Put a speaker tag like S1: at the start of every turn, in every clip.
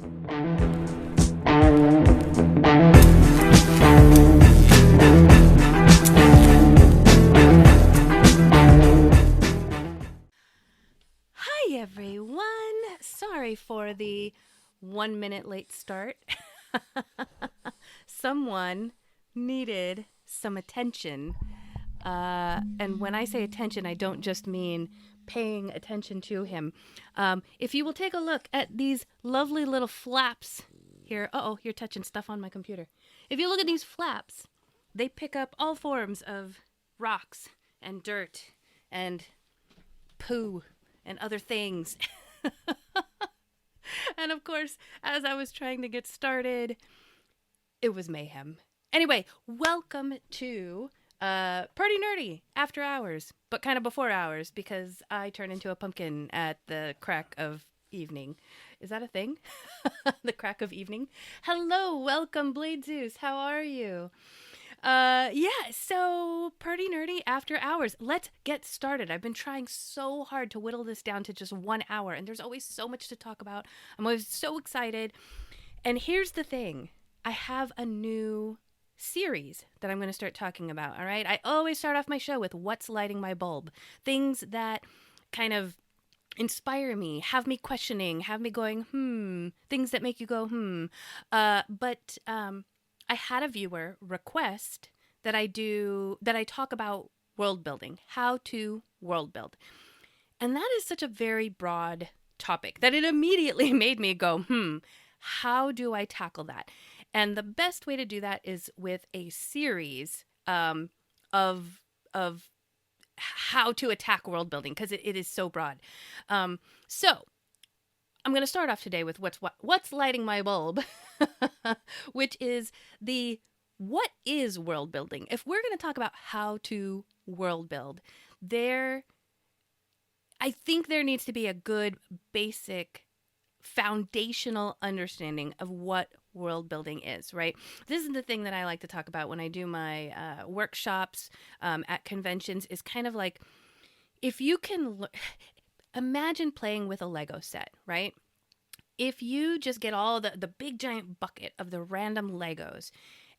S1: Hi everyone! Sorry for the 1 minute late start. Someone needed some attention. And when I say attention, I don't just mean paying attention to him. If you will take a look at these lovely little flaps here. Uh-oh, you're touching stuff on my computer. If you look at these flaps, they pick up all forms of rocks and dirt and poo and other things. And of course, as I was trying to get started, it was mayhem. Anyway, welcome to Perty Nerdy After Hours, but kind of before hours because I turn into a pumpkin at the crack of evening. Is that a thing? The crack of evening? Hello, welcome, Blade Zeus. How are you? So Perty Nerdy After Hours. Let's get started. I've been trying so hard to whittle this down to just 1 hour, and there's always so much to talk about. I'm always so excited. And here's the thing. I have a new series that I'm going to start talking about, all right? I always start off my show with what's lighting my bulb. Things that kind of inspire me, have me questioning, have me going, things that make you go, But I had a viewer request that I talk about world building, how to world build. And that is such a very broad topic that it immediately made me go, how do I tackle that? And the best way to do that is with a series of how to attack world building, because it is so broad. So I'm going to start off today with what's lighting my bulb, which is what is world building? If we're going to talk about how to world build, I think there needs to be a good basic foundational understanding of what world building is, right? This is the thing that I like to talk about when I do my workshops at conventions, is kind of like, if you can imagine playing with a Lego set, right? If you just get all the big giant bucket of the random Legos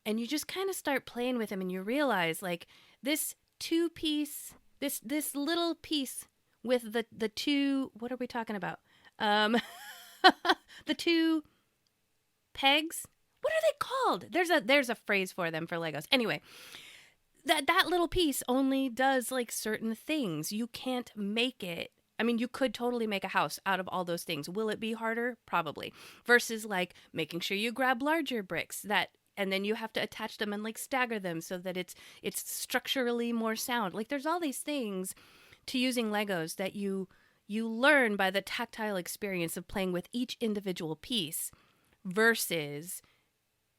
S1: and you just kind of start playing with them, and you realize like this little piece with the two, what are we talking about? The two pegs. What are they called? There's a phrase for them for Legos. Anyway, that little piece only does like certain things. You can't make it. I mean, you could totally make a house out of all those things. Will it be harder? Probably. Versus like making sure you grab larger bricks and then you have to attach them and like stagger them so that it's structurally more sound. Like there's all these things to using Legos that you learn by the tactile experience of playing with each individual piece versus,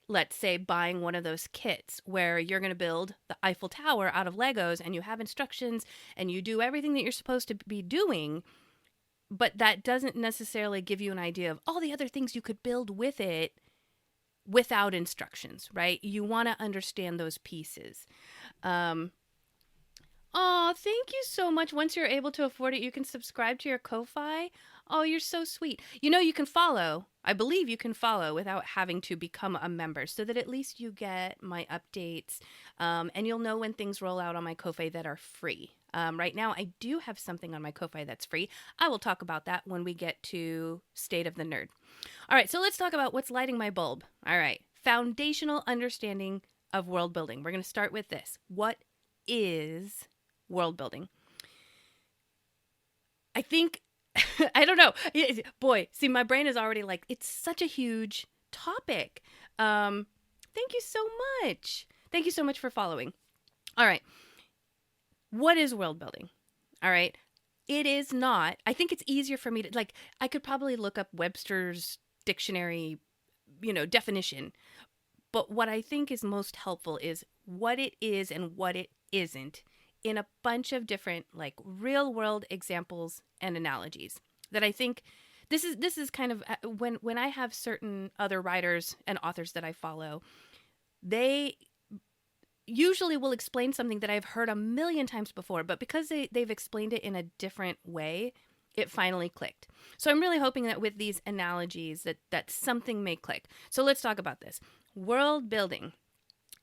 S1: let's say, buying one of those kits where you're going to build the Eiffel Tower out of Legos and you have instructions and you do everything that you're supposed to be doing, but that doesn't necessarily give you an idea of all the other things you could build with it without instructions, right? You want to understand those pieces. Oh, thank you so much. Once you're able to afford it, you can subscribe to your Ko-Fi. Oh, you're so sweet. You know, you can follow. I believe you can follow without having to become a member, so that at least you get my updates, and you'll know when things roll out on my Ko-Fi that are free. Right now, I do have something on my Ko-Fi that's free. I will talk about that when we get to State of the Nerd. All right, so let's talk about what's lighting my bulb. All right, foundational understanding of world building. We're going to start with this. What is world building? I think, I don't know. Boy, see, my brain is already like, it's such a huge topic. Thank you so much. Thank you so much for following. All right. What is world building? All right. It is not, I think it's easier for me to, like, I could probably look up Webster's dictionary, definition. But what I think is most helpful is what it is and what it isn't, in a bunch of different like real world examples and analogies that I think this is kind of when I have certain other writers and authors that I follow, they usually will explain something that I've heard a million times before, but because they've explained it in a different way, it finally clicked. So I'm really hoping that with these analogies that something may click. So let's talk about this. World building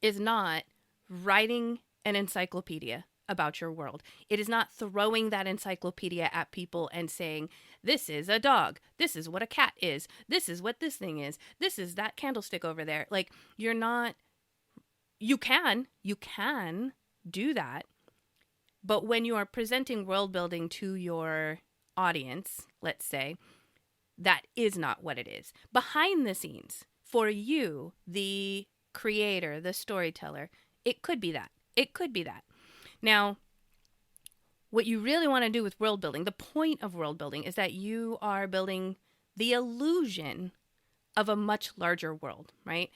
S1: is not writing an encyclopedia about your world. It is not throwing that encyclopedia at people and saying, this is a dog. This is what a cat is. This is what this thing is. This is that candlestick over there. Like, you're not, you can do that. But when you are presenting world building to your audience, let's say, that is not what it is. Behind the scenes, for you, the creator, the storyteller, it could be that. It could be that. Now, what you really want to do with world building, the point of world building, is that you are building the illusion of a much larger world, right?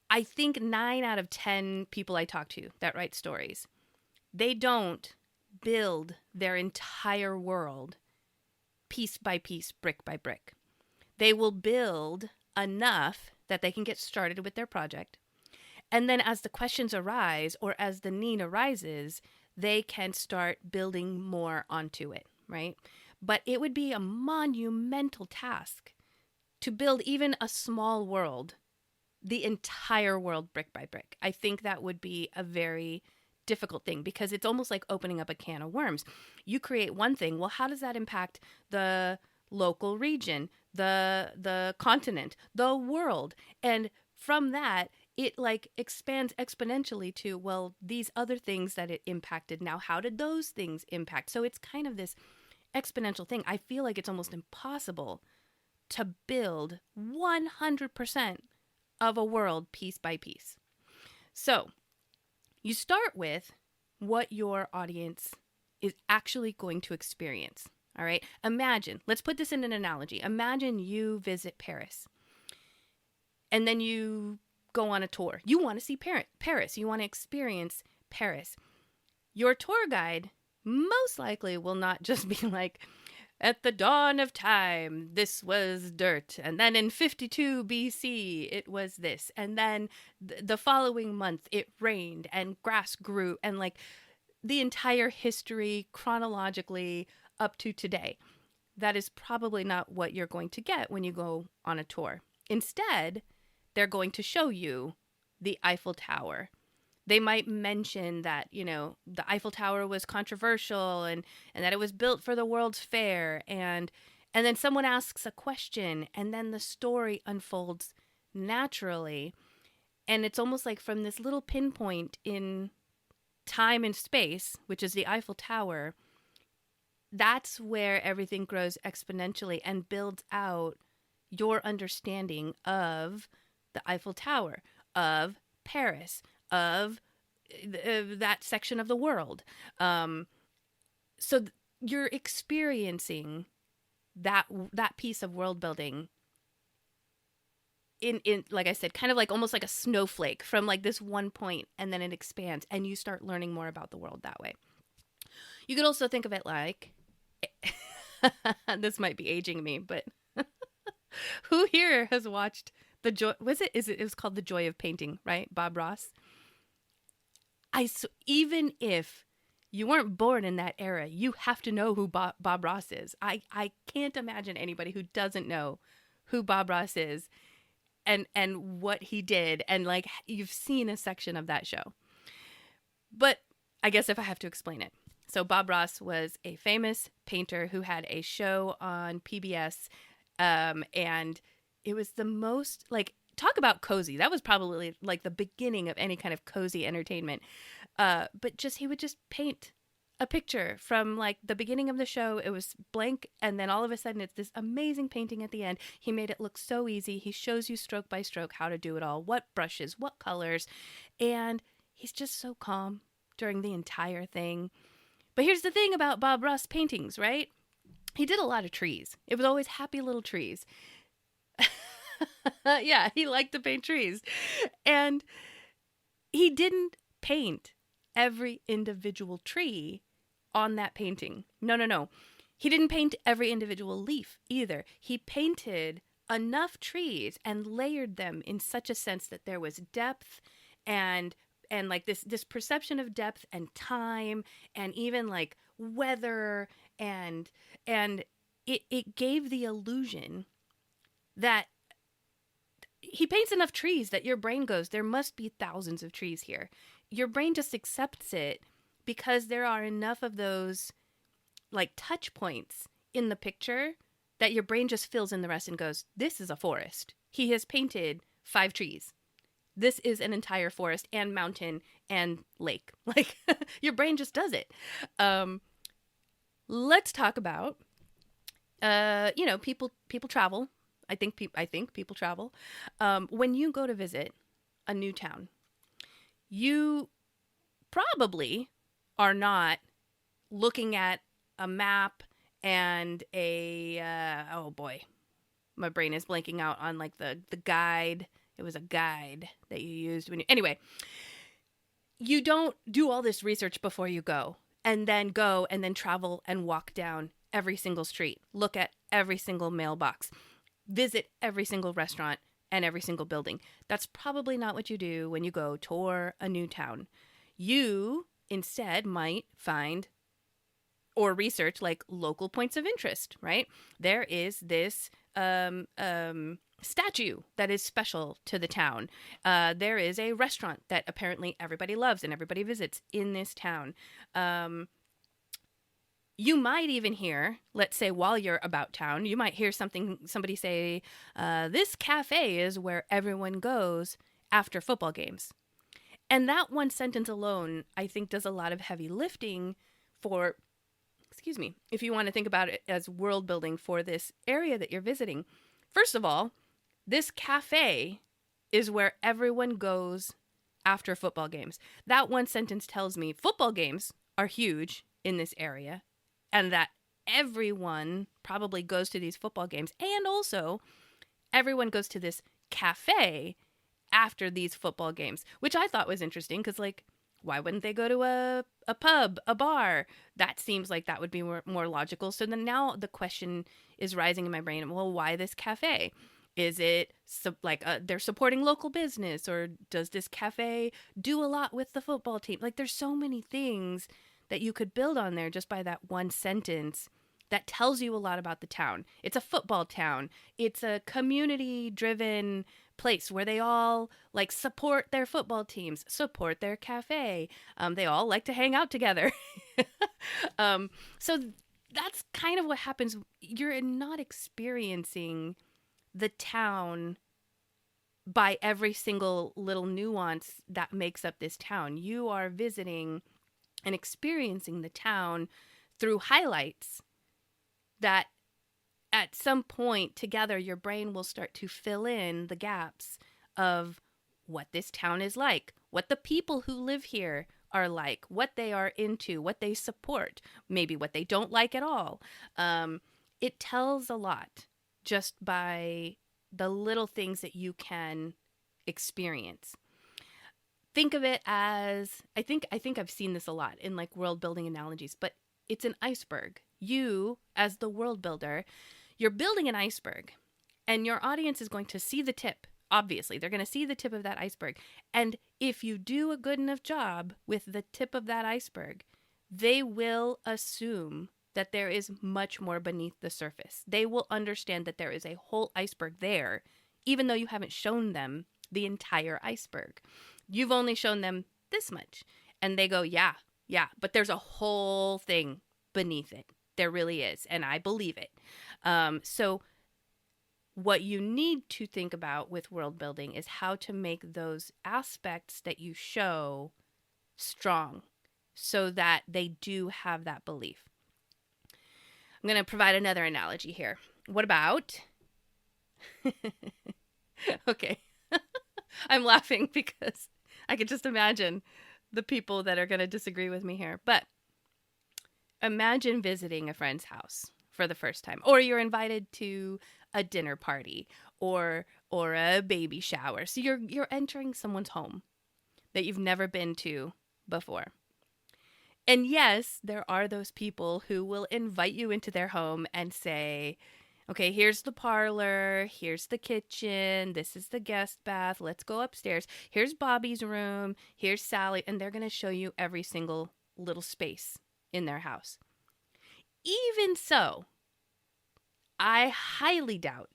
S1: I think 9 out of 10 people I talk to that write stories, they don't build their entire world piece by piece, brick by brick. They will build enough that they can get started with their project. And then as the questions arise or as the need arises, they can start building more onto it, right? But it would be a monumental task to build even a small world, the entire world brick by brick. I think that would be a very difficult thing because it's almost like opening up a can of worms. You create one thing. Well, how does that impact the local region, the continent, the world? And from that, it like expands exponentially to, well, these other things that it impacted. Now, how did those things impact? So it's kind of this exponential thing. I feel like it's almost impossible to build 100% of a world piece by piece. So you start with what your audience is actually going to experience. All right. Imagine, let's put this in an analogy. Imagine you visit Paris and then you go on a tour. You want to see Paris. You want to experience Paris. Your tour guide most likely will not just be like, at the dawn of time, this was dirt. And then in 52 BC, it was this. And then the following month, it rained and grass grew. And like the entire history chronologically up to today. That is probably not what you're going to get when you go on a tour. Instead, they're going to show you the Eiffel Tower. They might mention that, you know, the Eiffel Tower was controversial and that it was built for the World's Fair. And then someone asks a question and then the story unfolds naturally. And it's almost like from this little pinpoint in time and space, which is the Eiffel Tower, that's where everything grows exponentially and builds out your understanding of the Eiffel Tower, of Paris, of that section of the world. So you're experiencing that piece of world building in like I said, kind of like almost like a snowflake from like this one point, and then it expands and you start learning more about the world that way. You could also think of it like, this might be aging me, but who here has watched The Joy, it was called The Joy of Painting, right? Bob Ross. Even if you weren't born in that era, you have to know who Bob Ross is. I can't imagine anybody who doesn't know who Bob Ross is and what he did. And like, you've seen a section of that show. But I guess if I have to explain it. So Bob Ross was a famous painter who had a show on PBS. And it was the most, like, talk about cozy. That was probably like the beginning of any kind of cozy entertainment. But he would just paint a picture from like the beginning of the show. It was blank. And then all of a sudden it's this amazing painting at the end. He made it look so easy. He shows you stroke by stroke how to do it all, what brushes, what colors. And he's just so calm during the entire thing. But here's the thing about Bob Ross paintings, right? He did a lot of trees. It was always happy little trees. Yeah, he liked to paint trees. And he didn't paint every individual tree on that painting. No. He didn't paint every individual leaf either. He painted enough trees and layered them in such a sense that there was depth and like this perception of depth and time and even like weather and it gave the illusion that he paints enough trees that your brain goes, there must be thousands of trees here. Your brain just accepts it because there are enough of those like touch points in the picture that your brain just fills in the rest and goes, this is a forest. He has painted 5 trees. This is an entire forest and mountain and lake. Like your brain just does it. Let's talk about, people travel. I think people travel. When you go to visit a new town, you probably are not looking at a map and oh boy, my brain is blanking out on like the guide. It was a guide that you used anyway, you don't do all this research before you go and then travel and walk down every single street, look at every single mailbox, visit every single restaurant and every single building. That's probably not what you do when you go tour a new town. You instead might find or research like local points of interest, right? There is this statue that is special to the town. There is a restaurant that apparently everybody loves and everybody visits in this town. You might even hear, let's say while you're about town, you might hear somebody say, this cafe is where everyone goes after football games. And that one sentence alone, I think, does a lot of heavy lifting for, if you want to think about it as world building for this area that you're visiting. First of all, this cafe is where everyone goes after football games. That one sentence tells me football games are huge in this area and that everyone probably goes to these football games. And also, everyone goes to this cafe after these football games, which I thought was interesting because, like, why wouldn't they go to a pub, a bar? That seems like that would be more logical. So then now the question is rising in my brain, well, why this cafe? Is it they're supporting local business, or does this cafe do a lot with the football team? Like, there's so many things that you could build on there just by that one sentence that tells you a lot about the town. It's a football town. It's a community-driven place where they all like support their football teams, support their cafe. They all like to hang out together. So that's kind of what happens. You're not experiencing the town by every single little nuance that makes up this town. You are visiting and experiencing the town through highlights that at some point together, your brain will start to fill in the gaps of what this town is like, what the people who live here are like, what they are into, what they support, maybe what they don't like at all. It tells a lot just by the little things that you can experience. Think of it as, I think I've seen this a lot in like world building analogies, but it's an iceberg. You, as the world builder, you're building an iceberg, and your audience is going to see the tip. Obviously, they're going to see the tip of that iceberg. And if you do a good enough job with the tip of that iceberg, they will assume that there is much more beneath the surface. They will understand that there is a whole iceberg there, even though you haven't shown them the entire iceberg. You've only shown them this much. And they go, yeah, but there's a whole thing beneath it. There really is. And I believe it. So what you need to think about with world building is how to make those aspects that you show strong so that they do have that belief. I'm going to provide another analogy here. What about... Okay. I'm laughing because I can just imagine the people that are going to disagree with me here. But imagine visiting a friend's house for the first time, or you're invited to a dinner party or a baby shower. So you're entering someone's home that you've never been to before. And yes, there are those people who will invite you into their home and say, okay, here's the parlor, here's the kitchen, this is the guest bath, let's go upstairs. Here's Bobby's room, here's Sally, and they're going to show you every single little space in their house. even so, I highly doubt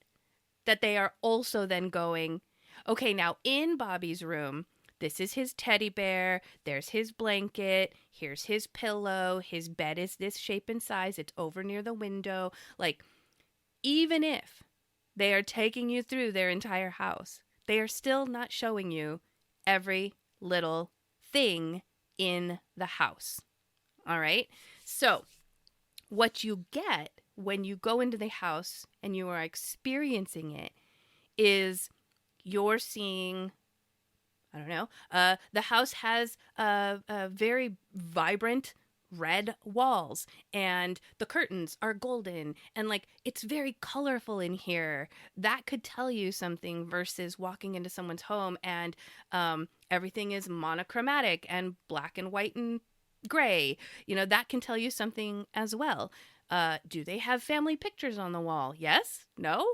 S1: that they are also then going, okay, now in Bobby's room, this is his teddy bear, there's his blanket, here's his pillow, his bed is this shape and size, it's over near the window. Like, even if they are taking you through their entire house, they are still not showing you every little thing in the house. All right? So, what you get when you go into the house and you are experiencing it is you're seeing, I don't know, the house has a very vibrant red walls and the curtains are golden and like it's very colorful in here. That could tell you something versus walking into someone's home and everything is monochromatic and black and white and gray. You know, that can tell you something as well. Do they have family pictures on the wall? Yes? No?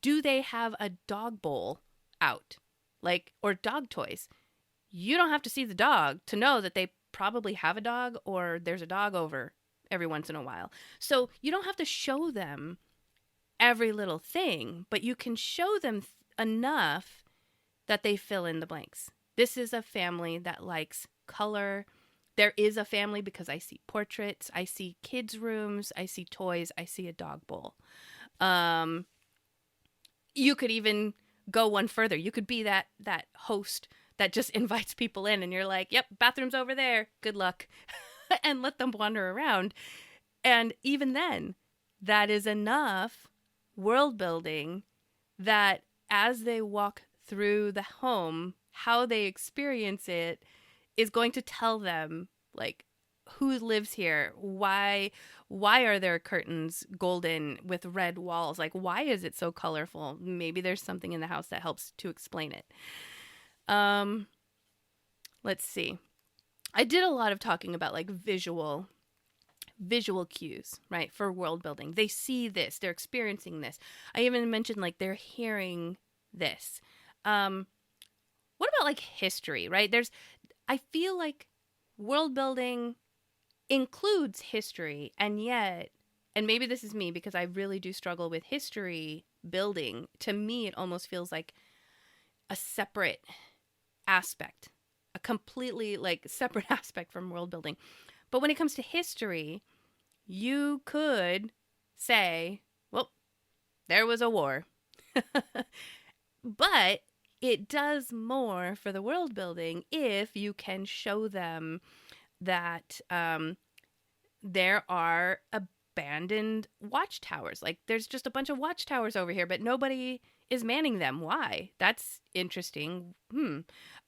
S1: Do they have a dog bowl out? Like, or dog toys? You don't have to see the dog to know that they probably have a dog or there's a dog over every once in a while. So you don't have to show them every little thing, but you can show them enough that they fill in the blanks. This is a family that likes color. There is a family because I see portraits, I see kids' rooms, I see toys, I see a dog bowl. You could even go one further. You could be that host that just invites people in and you're like, yep, bathroom's over there. Good luck. And let them wander around. And even then, that is enough world building that as they walk through the home, how they experience it is going to tell them, like, who lives here? Why are there curtains golden with red walls? Like, why is it so colorful? Maybe there's something in the house that helps to explain it. Let's see. I did a lot of talking about like visual cues, right? For world building. They see this, they're experiencing this. I even mentioned like they're hearing this. What about like history, right? I feel like world building includes history, and yet, and maybe this is me because I really do struggle with history building. To me, it almost feels like a separate aspect, a completely like separate aspect from world building. But when it comes to history, you could say, well, there was a war. But it does more for the world building if you can show them that there are abandoned watchtowers. Like there's just a bunch of watchtowers over here, but nobody is manning them. Why? That's interesting.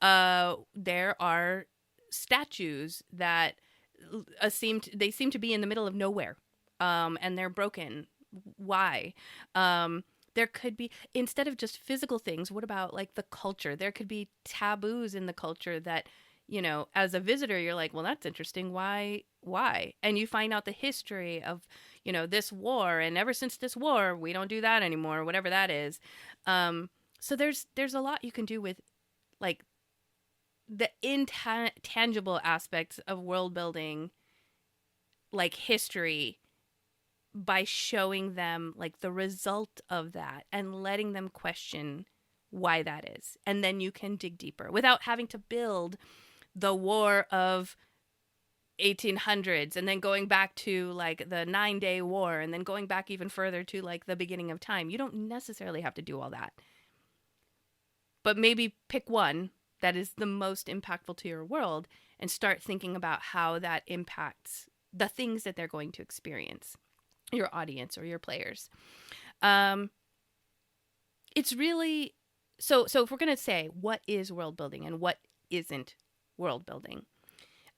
S1: There are statues that seem to be in the middle of nowhere, and they're broken. Why? There could be, instead of just physical things, what about like the culture? There could be taboos in the culture that, you know, as a visitor, you're like, well, that's interesting. Why? And you find out the history of, you know, this war. And ever since this war, we don't do that anymore, whatever that is. So there's a lot you can do with like the intangible aspects of world building, like history, by showing them like the result of that and letting them question why that is. And then you can dig deeper without having to build the war of 1800s and then going back to like the 9-day war and then going back even further to like the beginning of time. You don't necessarily have to do all that. But maybe pick one that is the most impactful to your world and start thinking about how that impacts the things that they're going to experience, your audience or your players. It's really, so if we're going to say what is world building and what isn't world building.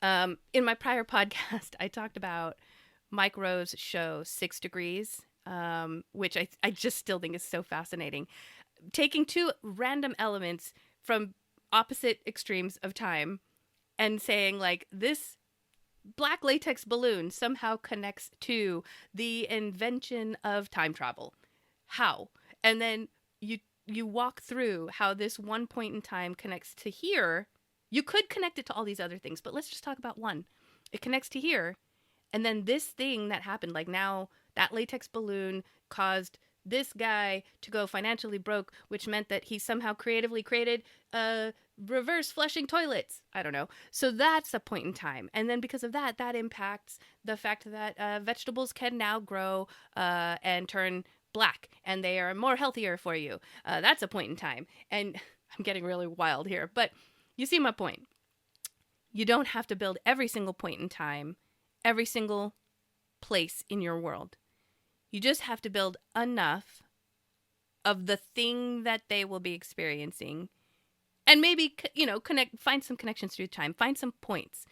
S1: In my prior podcast, I talked about Mike Rowe's show 6 Degrees, which I just still think is so fascinating. Taking two random elements from opposite extremes of time and saying like this black latex balloon somehow connects to the invention of time travel. How? And then you walk through how this one point in time connects to here. You could connect it to all these other things, but let's just talk about one. It connects to here. And then this thing that happened, like now that latex balloon caused this guy to go financially broke, which meant that he somehow creatively created reverse flushing toilets. I don't know. So that's a point in time. And then because of that, that impacts the fact that vegetables can now grow and turn black, and they are more healthier for you. That's a point in time. And I'm getting really wild here, but you see my point. You don't have to build every single point in time, every single place in your world. You just have to build enough of the thing that they will be experiencing, and maybe, find some connections through time, find some points,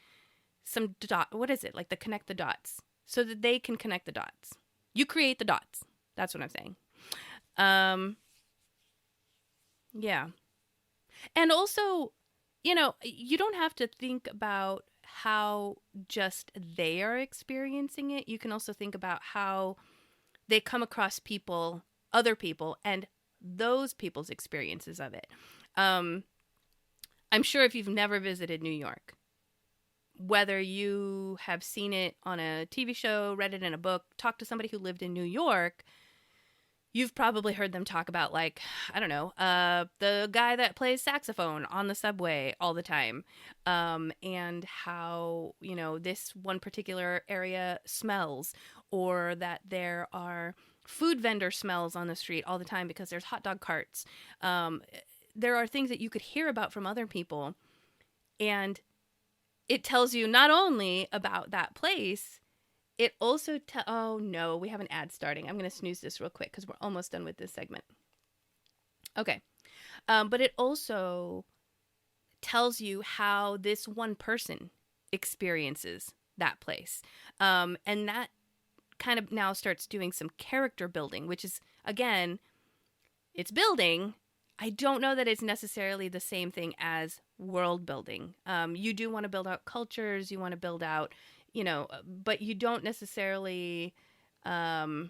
S1: some what is it? Like the connect the dots, so that they can connect the dots. You create the dots. That's what I'm saying. Yeah. And also, you don't have to think about how just they are experiencing it. You can also think about how they come across people, other people, and those people's experiences of it. I'm sure if you've never visited New York, whether you have seen it on a TV show, read it in a book, talked to somebody who lived in New York, you've probably heard them talk about, like, I don't know, the guy that plays saxophone on the subway all the time, and how, this one particular area smells, or that there are food vendor smells on the street all the time because there's hot dog carts. There are things that you could hear about from other people, and it tells you not only about that place, it also oh no, we have an ad starting. I'm going to snooze this real quick because we're almost done with this segment. Okay. But it also tells you how this one person experiences that place. And that kind of now starts doing some character building, which is, again, it's building. I don't know that it's necessarily the same thing as world building. You do want to build out cultures. You want to build out, but you don't necessarily, I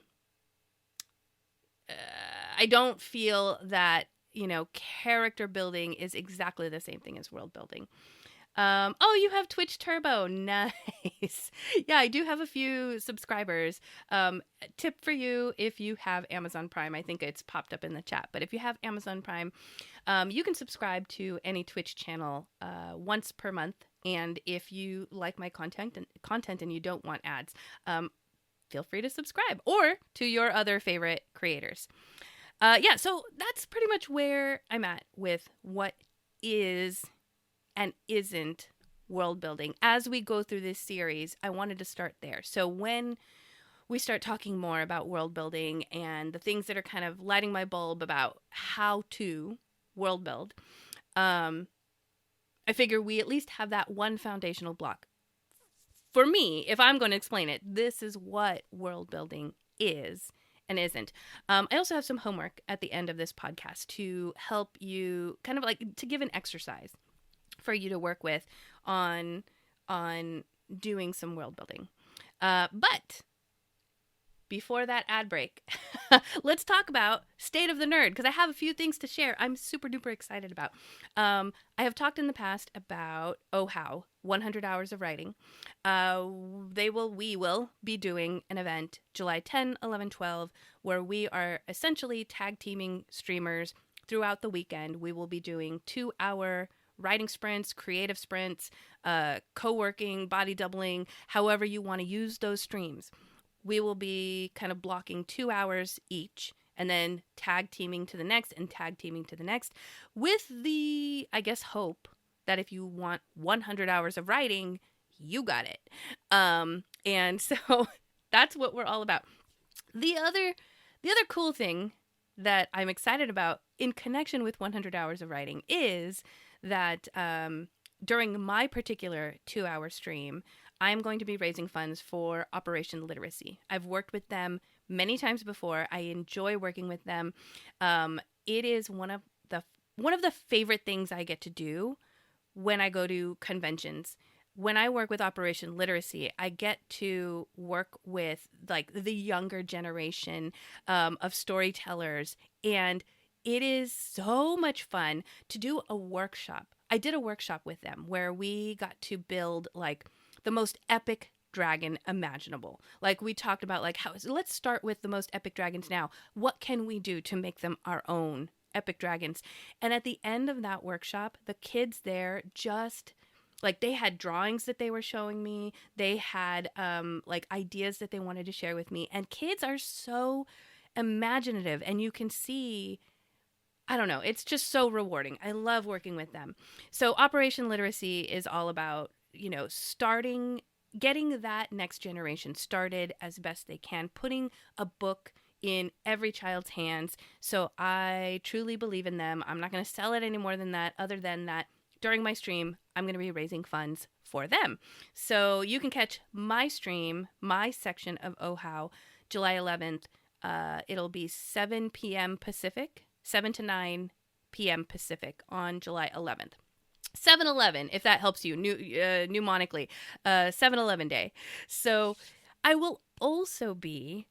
S1: don't feel that, character building is exactly the same thing as world building. Oh, you have Twitch Turbo. Nice. Yeah, I do have a few subscribers. Tip for you, if you have Amazon Prime, I think it's popped up in the chat, but if you have Amazon Prime, you can subscribe to any Twitch channel once per month. And if you like my content and you don't want ads, feel free to subscribe, or to your other favorite creators. Yeah, so that's pretty much where I'm at with what is and isn't world building. As we go through this series, I wanted to start there. So when we start talking more about world building and the things that are kind of lighting my bulb about how to world build, I figure we at least have that one foundational block. For me, if I'm going to explain it, this is what world building is and isn't. I also have some homework at the end of this podcast to help you, kind of like to give an exercise for you to work with on doing some world building. But before that ad break, let's talk about State of the Nerd, because I have a few things to share I'm super duper excited about. I have talked in the past about How 100 Hours of Writing. We will be doing an event July 10, 11, 12, where we are essentially tag teaming streamers throughout the weekend. We will be doing 2-hour writing sprints, creative sprints, co-working, body doubling, however you want to use those streams. We will be kind of blocking 2 hours each, and then tag teaming to the next and tag teaming to the next, with the, I guess, hope that if you want 100 hours of writing, you got it. And so that's what we're all about. The other cool thing that I'm excited about in connection with 100 hours of writing is that during my particular 2-hour stream, I'm going to be raising funds for Operation Literacy. I've worked with them many times before. I enjoy working with them. It is one of the favorite things I get to do when I go to conventions. When I work with Operation Literacy, I get to work with like the younger generation of storytellers, and it is so much fun to do a workshop. I did a workshop with them where we got to build like the most epic dragon imaginable. Like we talked about, like let's start with the most epic dragons now. What can we do to make them our own epic dragons? And at the end of that workshop, the kids there just like they had drawings that they were showing me. They had like ideas that they wanted to share with me. And kids are so imaginative, and you can see, I don't know, it's just so rewarding. I love working with them. So Operation Literacy is all about, getting that next generation started as best they can, putting a book in every child's hands. So I truly believe in them. I'm not going to sell it any more than that, other than that during my stream, I'm going to be raising funds for them. So you can catch my stream, my section of Oh How, July 11th. It'll be 7 p.m. Pacific, 7 to 9 p.m. Pacific on July 11th. 7-Eleven, if that helps you, mnemonically, 7-Eleven day. So I will also be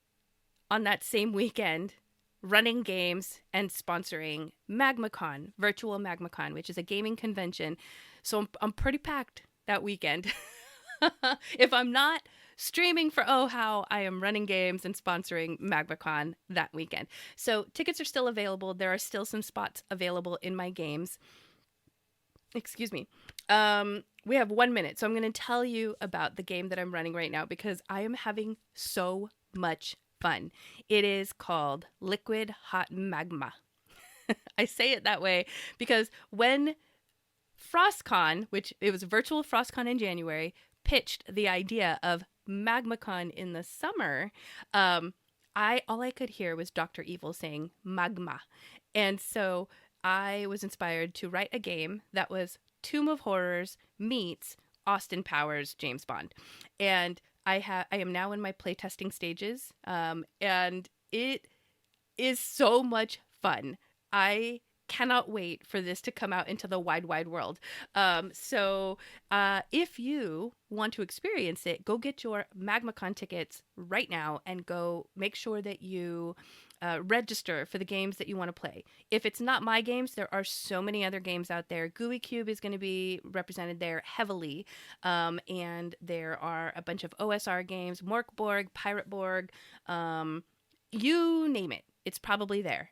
S1: on that same weekend running games and sponsoring MagmaCon, virtual MagmaCon, which is a gaming convention. So I'm pretty packed that weekend. If I'm not streaming for Oh How, I am running games and sponsoring MagmaCon that weekend. So tickets are still available. There are still some spots available in my games. Excuse me. We have 1 minute, so I'm going to tell you about the game that I'm running right now because I am having so much fun. It is called Liquid Hot Magma. I say it that way because when FrostCon, which it was virtual FrostCon in January, pitched the idea of MagmaCon in the summer, all I could hear was Dr. Evil saying magma. And so I was inspired to write a game that was Tomb of Horrors meets Austin Powers James Bond. And I am now in my playtesting stages, and it is so much fun. I cannot wait for this to come out into the wide world. So if you want to experience it, go get your MagmaCon tickets right now and go make sure that you register for the games that you want to play. If it's not my games, there are so many other games out there. Gooey Cube is going to be represented there heavily. And there are a bunch of OSR games, Morkborg, Pirateborg, you name it. It's probably there.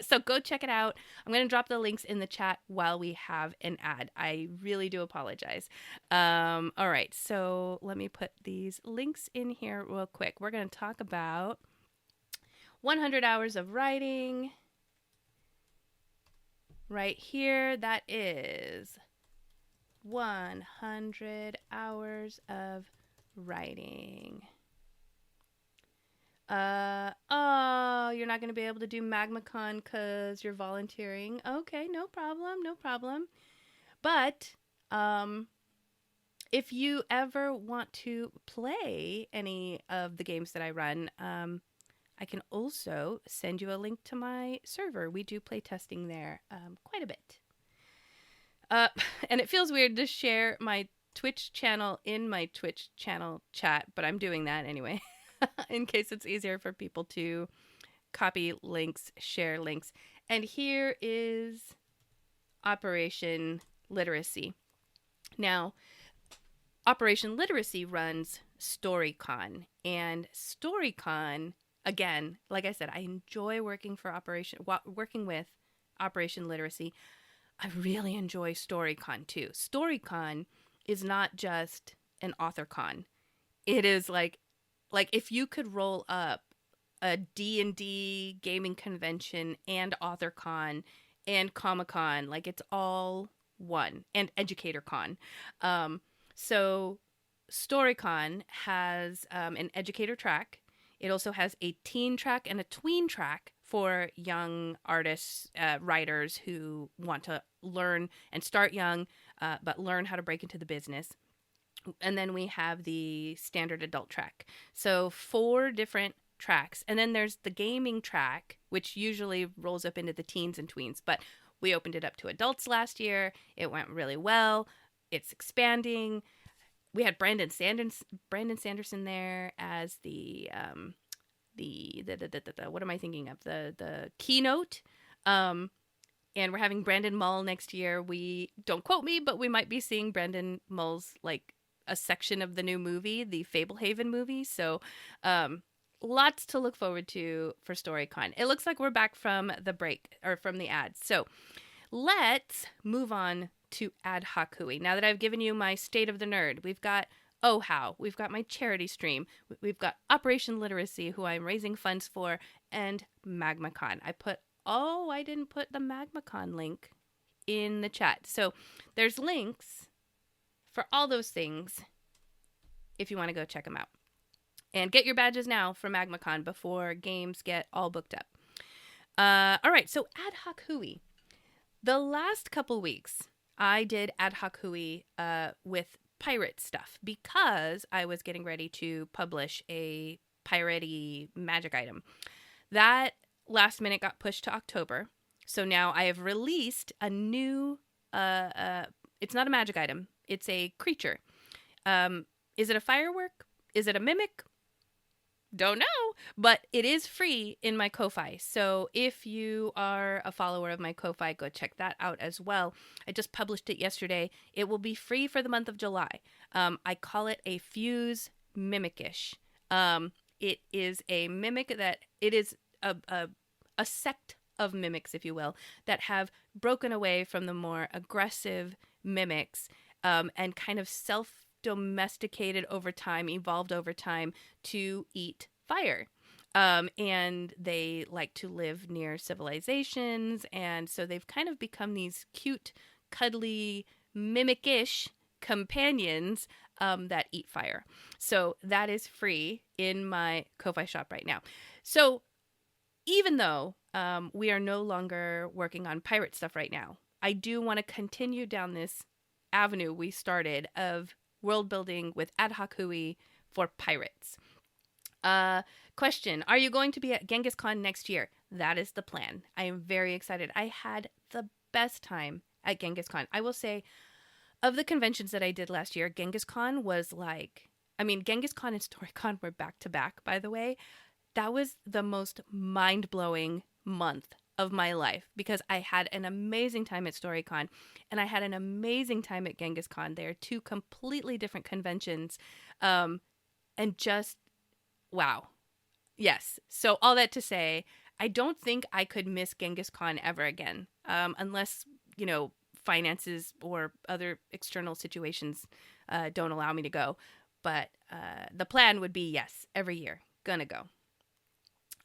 S1: So go check it out. I'm going to drop the links in the chat while we have an ad. I really do apologize. All right. So let me put these links in here real quick. We're going to talk about 100 hours of writing. Right here. That is 100 hours of writing. You're not going to be able to do MagmaCon because you're volunteering. Okay, no problem. But, if you ever want to play any of the games that I run, I can also send you a link to my server. We do play testing there, quite a bit. And it feels weird to share my Twitch channel in my Twitch channel chat, but I'm doing that anyway. In case it's easier for people to copy links, share links. And here is Operation Literacy. Now, Operation Literacy runs StoryCon. And StoryCon, again, like I said, I enjoy working with Operation Literacy. I really enjoy StoryCon too. StoryCon is not just an author con. It is like if you could roll up a D&D gaming convention and AuthorCon and Comic-Con, like it's all one, and EducatorCon. So StoryCon has an educator track. It also has a teen track and a tween track for young artists, writers who want to learn and start young, but learn how to break into the business. And then we have the standard adult track. So 4 different tracks. And then there's the gaming track, which usually rolls up into the teens and tweens. But we opened it up to adults last year. It went really well. It's expanding. We had Brandon Sanderson there as the what am I thinking of? The keynote. And we're having Brandon Mull next year. We don't quote me, but we might be seeing Brandon Mull's a section of the new movie, the Fablehaven movie. So lots to look forward to for StoryCon. It looks like we're back from the break, or from the ads. So let's move on to Ad-Hoc Hooey. Now that I've given you my state of the nerd, we've got Oh How, we've got my charity stream, we've got Operation Literacy, who I'm raising funds for, and MagmaCon. I didn't put the MagmaCon link in the chat. So there's links for all those things if you want to go check them out. And get your badges now for MagmaCon before games get all booked up. All right, so Ad-Hoc Hooey. The last couple weeks, I did Ad-Hoc Hooey with pirate stuff because I was getting ready to publish a piratey magic item. That last minute got pushed to October. So now I have released a new, it's not a magic item. It's a creature. Is it a firework? Is it a mimic? Don't know, but it is free in my Ko-Fi. So if you are a follower of my Ko-Fi, go check that out as well. I just published it yesterday. It will be free for the month of July. I call it a Fuse Mimicish. It is a mimic that it is a sect of mimics, if you will, that have broken away from the more aggressive mimics and kind of self-domesticated over time, evolved over time to eat fire. And they like to live near civilizations, and so they've kind of become these cute, cuddly, mimic-ish companions that eat fire. So that is free in my Ko-Fi shop right now. So even though we are no longer working on pirate stuff right now, I do want to continue down this avenue we started of world building with Ad-Hoc Hooey for pirates. Question, are you going to be at Genghis Khan next year? That is the plan. I am very excited. I had the best time at Genghis Khan. I will say, of the conventions that I did last year, Genghis Khan was Genghis Khan and StoryCon were back to back, by the way. That was the most mind-blowing month of my life because I had an amazing time at StoryCon and I had an amazing time at Genghis Khan. They are two completely different conventions, and just wow. Yes. So all that to say, I don't think I could miss Genghis Khan ever again, unless, finances or other external situations don't allow me to go. But the plan would be, yes, every year. Gonna go.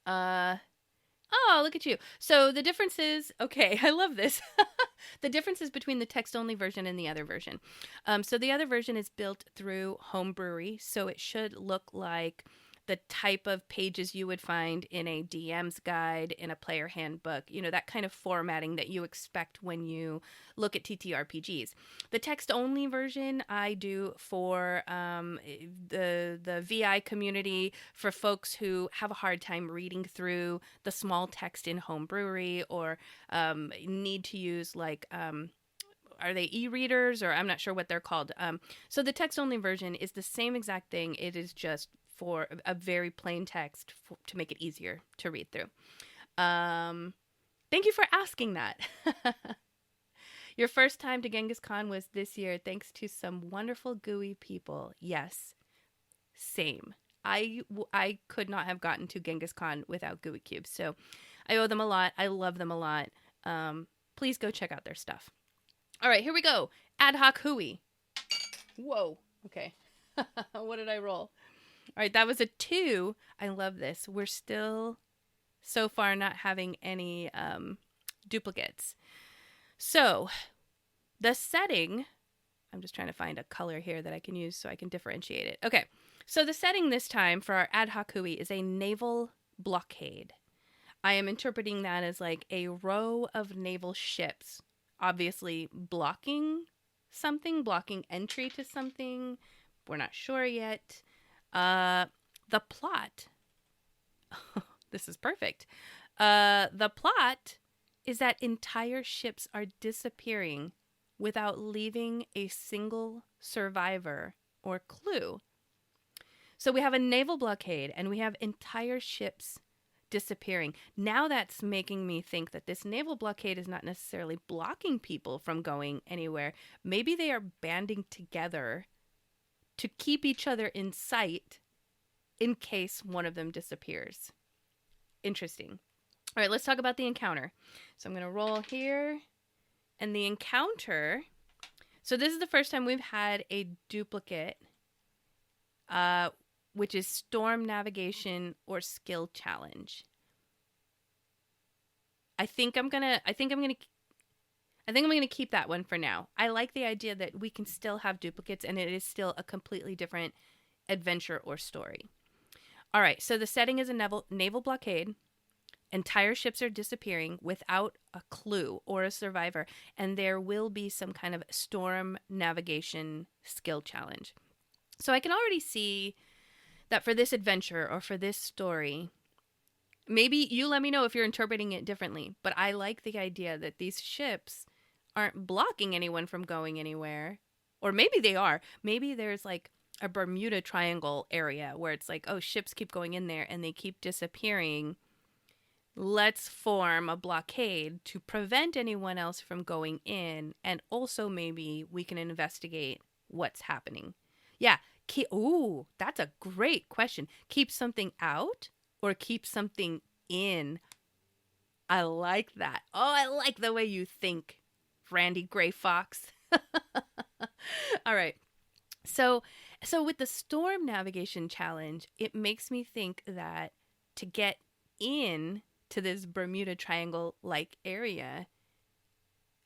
S1: Oh, look at you. So the differences, okay, I love this. The differences between the text-only version and the other version. So the other version is built through Homebrewery, so it should look like the type of pages you would find in a DM's guide, in a player handbook, that kind of formatting that you expect when you look at TTRPGs. The text-only version I do for the VI community, for folks who have a hard time reading through the small text in Homebrewery or need to use are they e-readers, or I'm not sure what they're called. So the text-only version is the same exact thing. It is just for a very plain text to make it easier to read through. Thank you for asking that. Your first time to Genghis Khan was this year thanks to some wonderful gooey people. Yes, same. I could not have gotten to Genghis Khan without Gooey Cubes. So I owe them a lot. I love them a lot. Please go check out their stuff. All right, here we go. Ad-Hoc Hooey. Whoa. Okay. What did I roll? All right, that was a 2. I love this. We're still, so far, not having any duplicates. So, the setting, I'm just trying to find a color here that I can use so I can differentiate it. Okay, so the setting this time for our Ad-Hoc Hooey is a naval blockade. I am interpreting that as like a row of naval ships, obviously blocking something, blocking entry to something. We're not sure yet. The plot, this is perfect. The plot is that entire ships are disappearing without leaving a single survivor or clue. So we have a naval blockade and we have entire ships disappearing. Now that's making me think that this naval blockade is not necessarily blocking people from going anywhere. Maybe they are banding together to keep each other in sight in case one of them disappears. Interesting. All right, let's talk about the encounter. So I'm going to roll here. And the encounter, so this is the first time we've had a duplicate, which is storm navigation or skill challenge. I think I'm gonna keep that one for now. I like the idea that we can still have duplicates and it is still a completely different adventure or story. All right, so the setting is a naval blockade. Entire ships are disappearing without a clue or a survivor, and there will be some kind of storm navigation skill challenge. So I can already see that for this adventure or for this story, maybe you let me know if you're interpreting it differently, but I like the idea that these ships aren't blocking anyone from going anywhere. Or maybe they are. Maybe there's like a Bermuda Triangle area where it's like, oh, ships keep going in there and they keep disappearing. Let's form a blockade to prevent anyone else from going in. And also maybe we can investigate what's happening. Yeah. Ooh, that's a great question. Keep something out or keep something in? I like that. Oh, I like the way you think, Randy Gray Fox. All right. So with the storm navigation challenge, it makes me think that to get in to this Bermuda Triangle like area,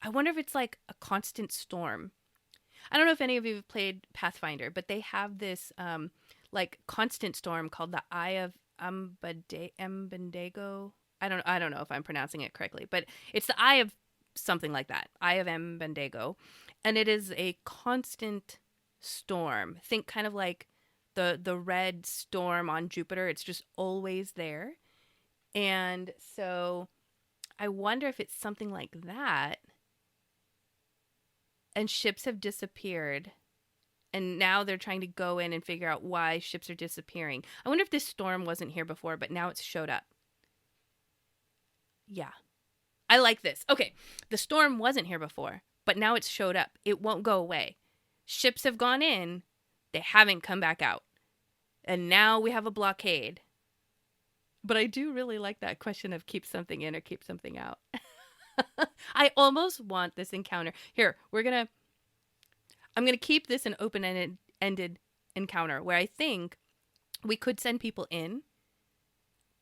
S1: I wonder if it's like a constant storm. I don't know if any of you have played Pathfinder, but they have this like constant storm called the Eye of Mbendago. I don't know if I'm pronouncing it correctly, but it's the Eye of something like that. Eye of Mbendago. And it is a constant storm. Think kind of like the red storm on Jupiter. It's just always there. And so I wonder if it's something like that. And ships have disappeared. And now they're trying to go in and figure out why ships are disappearing. I wonder if this storm wasn't here before, but now it's showed up. Yeah. I like this. Okay. The storm wasn't here before, but now it's showed up. It won't go away. Ships have gone in. They haven't come back out. And now we have a blockade. But I do really like that question of keep something in or keep something out. I almost want this encounter. Here, I'm going to keep this an open-ended encounter where I think we could send people in,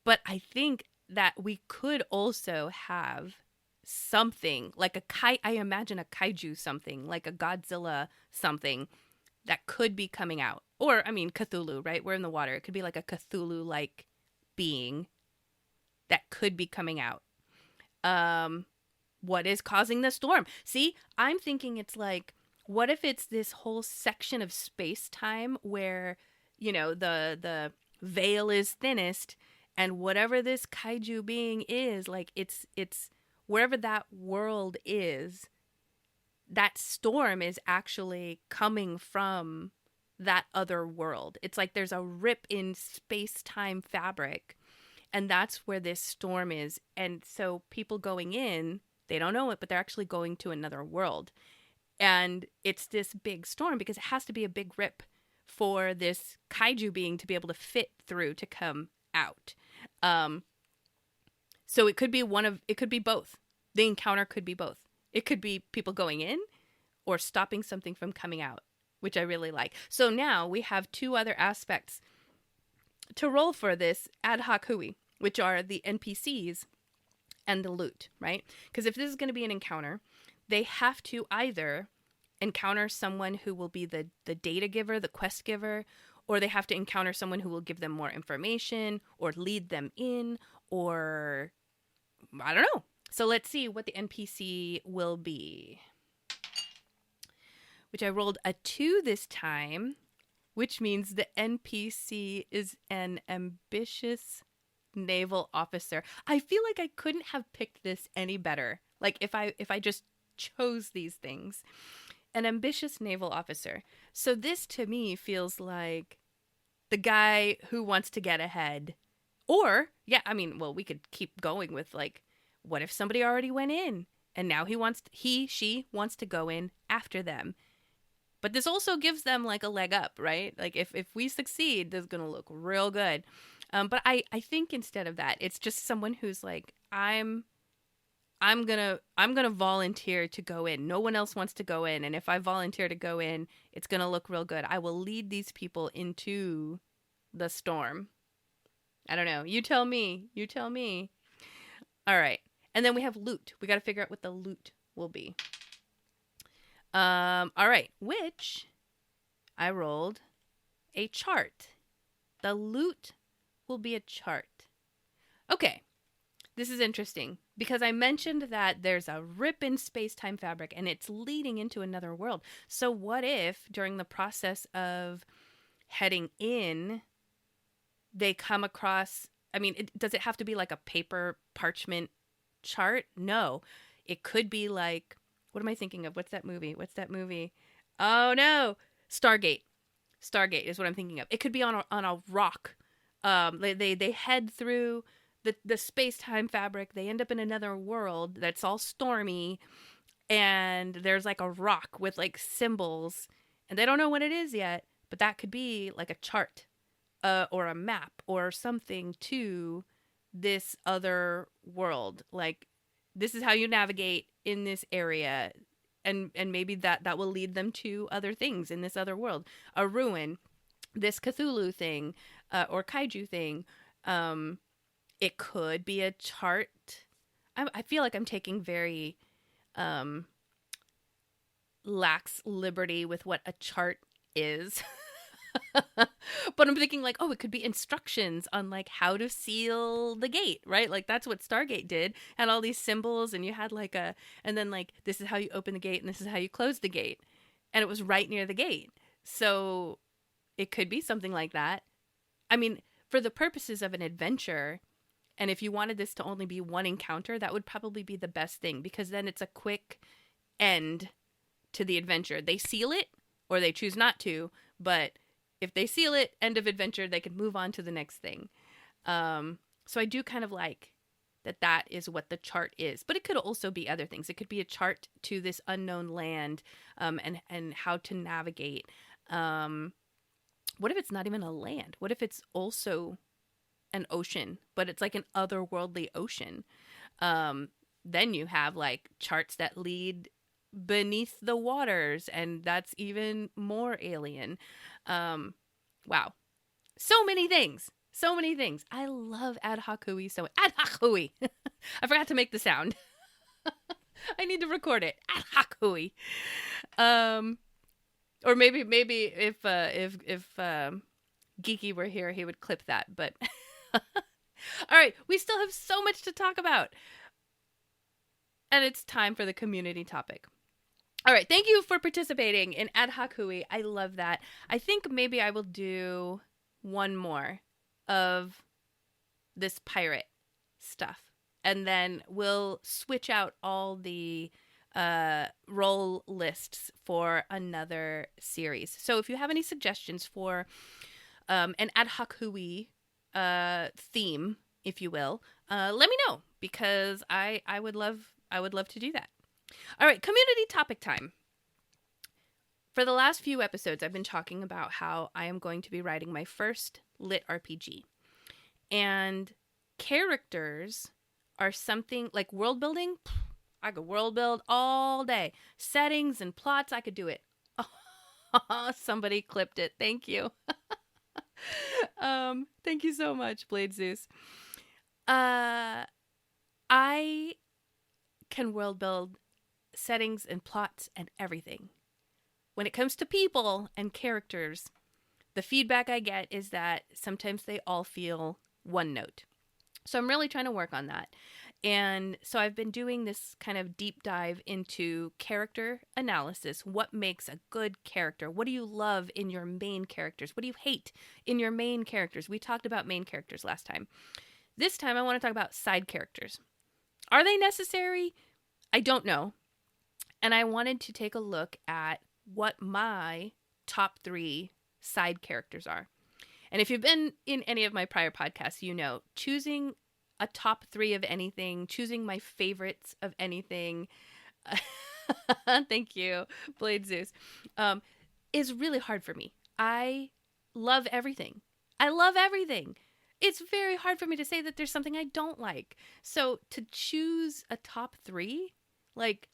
S1: but I think that we could also have something like I imagine a kaiju something, like a Godzilla something that could be coming out. Or, I mean, Cthulhu, right? We're in the water. It could be like a Cthulhu-like being that could be coming out. What is causing the storm? See, I'm thinking it's like, what if it's this whole section of space-time where, you know, the veil is thinnest, and whatever this kaiju being is, like it's wherever that world is, that storm is actually coming from that other world. It's like there's a rip in space-time fabric, and that's where this storm is. And so people going in, they don't know it, but they're actually going to another world. And it's this big storm because it has to be a big rip for this kaiju being to be able to fit through to come out. So it could be it could be both. The encounter could be both. It could be people going in or stopping something from coming out, which I really like. So now we have two other aspects to roll for this Ad-Hoc Hooey, which are the NPCs and the loot, right? Because if this is going to be an encounter, they have to either encounter someone who will be the data giver, the quest giver, or they have to encounter someone who will give them more information or lead them in, or I don't know. So let's see what the NPC will be. Which I rolled a 2 this time, which means the NPC is an ambitious naval officer. I feel like I couldn't have picked this any better. Like if I just chose these things. An ambitious naval officer. So this to me feels like the guy who wants to get ahead. Or, yeah, I mean, well, we could keep going with like, what if somebody already went in and now she wants to go in after them? But this also gives them like a leg up, right? Like if we succeed, this is going to look real good. But I think instead of that, it's just someone who's like, I'm gonna volunteer to go in. No one else wants to go in, and if I volunteer to go in, it's gonna look real good. I will lead these people into the storm. I don't know. You tell me. You tell me. All right. And then we have loot. We got to figure out what the loot will be. All right. Which I rolled a chart. The loot will be a chart. Okay. This is interesting because I mentioned that there's a rip in space-time fabric and it's leading into another world. So what if during the process of heading in, they come across, I mean, does it have to be like a paper parchment chart? No. It could be like, what am I thinking of? What's that movie? Oh no. Stargate is what I'm thinking of. It could be on a rock. They head through the space-time fabric. They end up in another world that's all stormy, and there's like a rock with like symbols, and they don't know what it is yet, but that could be like a chart. Or a map or something to this other world. Like, this is how you navigate in this area. And maybe that will lead them to other things in this other world. A ruin, this Cthulhu thing, or kaiju thing. It could be a chart. I feel like I'm taking very lax liberty with what a chart is. But I'm thinking like, oh, it could be instructions on like how to seal the gate, right? Like that's what Stargate did. Had all these symbols, and you had like and then like, this is how you open the gate and this is how you close the gate. And it was right near the gate. So it could be something like that. I mean, for the purposes of an adventure, and if you wanted this to only be one encounter, that would probably be the best thing, because then it's a quick end to the adventure. They seal it or they choose not to, but if they seal it, end of adventure, they can move on to the next thing. So I do kind of like that is what the chart is. But it could also be other things. It could be a chart to this unknown land, and how to navigate. What if it's not even a land? What if it's also an ocean, but it's like an otherworldly ocean? Then you have like charts that lead beneath the waters, and that's even more alien. Wow. So many things. I love Ad-Hoc Hooey. So Ad-Hoc Hooey. I forgot to make the sound. I need to record it. Ad-Hoc Hooey. Or maybe if Geeky were here, he would clip that, but all right, we still have so much to talk about. And it's time for the community topic. All right, thank you for participating in Ad-Hoc Hooey. I love that. I think maybe I will do one more of this pirate stuff, and then we'll switch out all the role lists for another series. So if you have any suggestions for an Ad-Hoc Hooey theme, if you will, let me know, because I would love to do that. All right, community topic time. For the last few episodes, I've been talking about how I am going to be writing my first lit RPG. And characters are something like world building. I could world build all day. Settings and plots, I could do it. Somebody clipped it. Thank you. Thank you so much, Blade Zeus. I can world build settings and plots and everything. When it comes to people and characters, the feedback I get is that sometimes they all feel one note. So I'm really trying to work on that. And so I've been doing this kind of deep dive into character analysis. What makes a good character? What do you love in your main characters? What do you hate in your main characters? We talked about main characters last time. This time I want to talk about side characters. Are they necessary? I don't know. And I wanted to take a look at what my top 3 side characters are. And if you've been in any of my prior podcasts, you know, choosing a top 3 of anything, choosing my favorites of anything. Thank you, Blade Zeus. is really hard for me. I love everything. I love everything. It's very hard for me to say that there's something I don't like. So to choose a top 3, like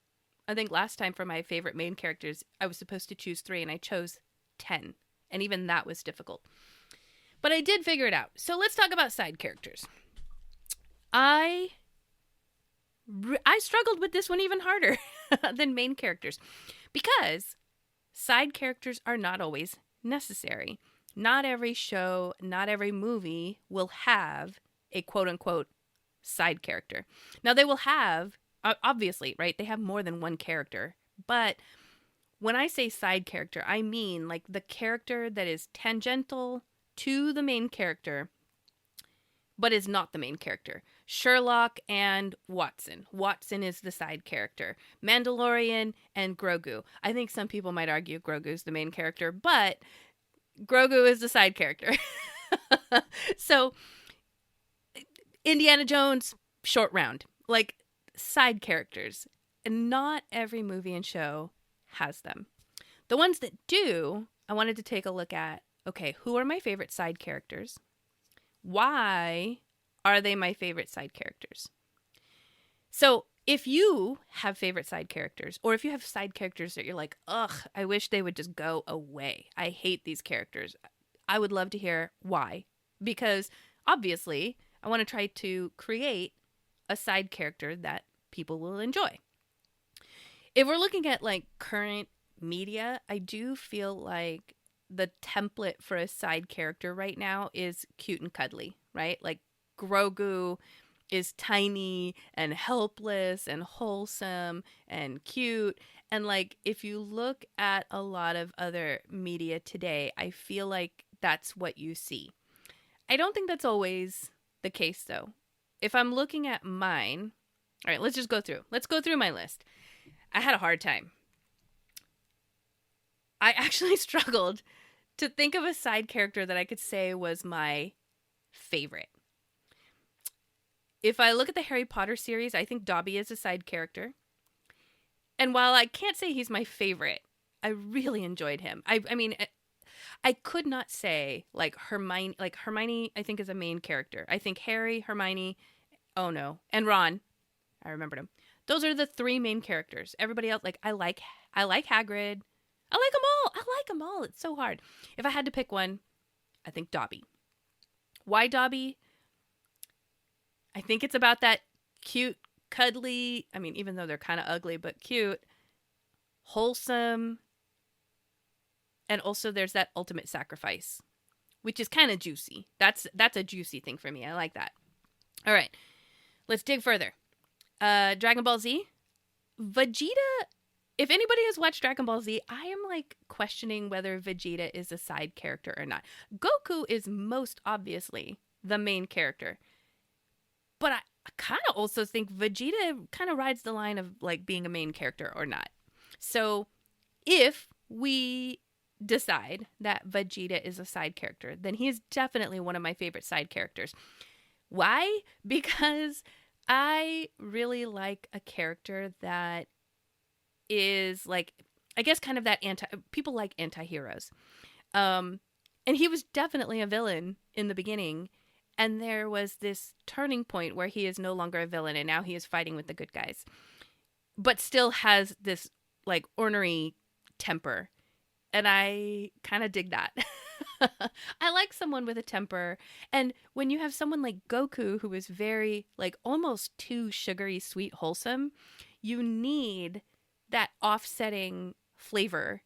S1: I think last time for my favorite main characters, I was supposed to choose 3 and I chose 10. And even that was difficult. But I did figure it out. So let's talk about side characters. I struggled with this one even harder than main characters because side characters are not always necessary. Not every show, not every movie will have a quote-unquote side character. Now, they will have, obviously, right? They have more than one character. But when I say side character, I mean like the character that is tangential to the main character, but is not the main character. Sherlock and Watson. Watson is the side character. Mandalorian and Grogu. I think some people might argue Grogu's the main character, but Grogu is the side character. So, Indiana Jones, short round. Like, side characters. And not every movie and show has them. The ones that do, I wanted to take a look at, okay, who are my favorite side characters? Why are they my favorite side characters? So, if you have favorite side characters, or if you have side characters that you're like, ugh, I wish they would just go away. I hate these characters. I would love to hear why. Because, obviously, I want to try to create a side character that people will enjoy. If we're looking at, like, current media, I do feel like the template for a side character right now is cute and cuddly, right? Like, Grogu is tiny and helpless and wholesome and cute. And like, if you look at a lot of other media today, I feel like that's what you see. I don't think that's always the case though. If I'm looking at mine, all right, let's just go through. Let's go through my list. I had a hard time. I actually struggled to think of a side character that I could say was my favorite. If I look at the Harry Potter series, I think Dobby is a side character. And while I can't say he's my favorite, I really enjoyed him. I mean, I could not say like Hermione. Like Hermione, I think is a main character. I think Harry, Hermione, oh no, and Ron. I remembered him. Those are the 3 main characters. Everybody else, like I like Hagrid. I like them all. I like them all. It's so hard. If I had to pick one, I think Dobby. Why Dobby? I think it's about that cute, cuddly, I mean, even though they're kind of ugly, but cute, wholesome, and also there's that ultimate sacrifice, which is kind of juicy. That's a juicy thing for me. I like that. All right, let's dig further. Dragon Ball Z. Vegeta, if anybody has watched Dragon Ball Z, I am like questioning whether Vegeta is a side character or not. Goku is most obviously the main character. But I kind of also think Vegeta kind of rides the line of like being a main character or not. So if we decide that Vegeta is a side character, then he is definitely one of my favorite side characters. Why? Because I really like a character that is like, I guess kind of that people like anti-heroes. And he was definitely a villain in the beginning. And there was this turning point where he is no longer a villain and now he is fighting with the good guys. But still has this like ornery temper. And I kind of dig that. I like someone with a temper. And when you have someone like Goku who is very like almost too sugary, sweet, wholesome, you need that offsetting flavor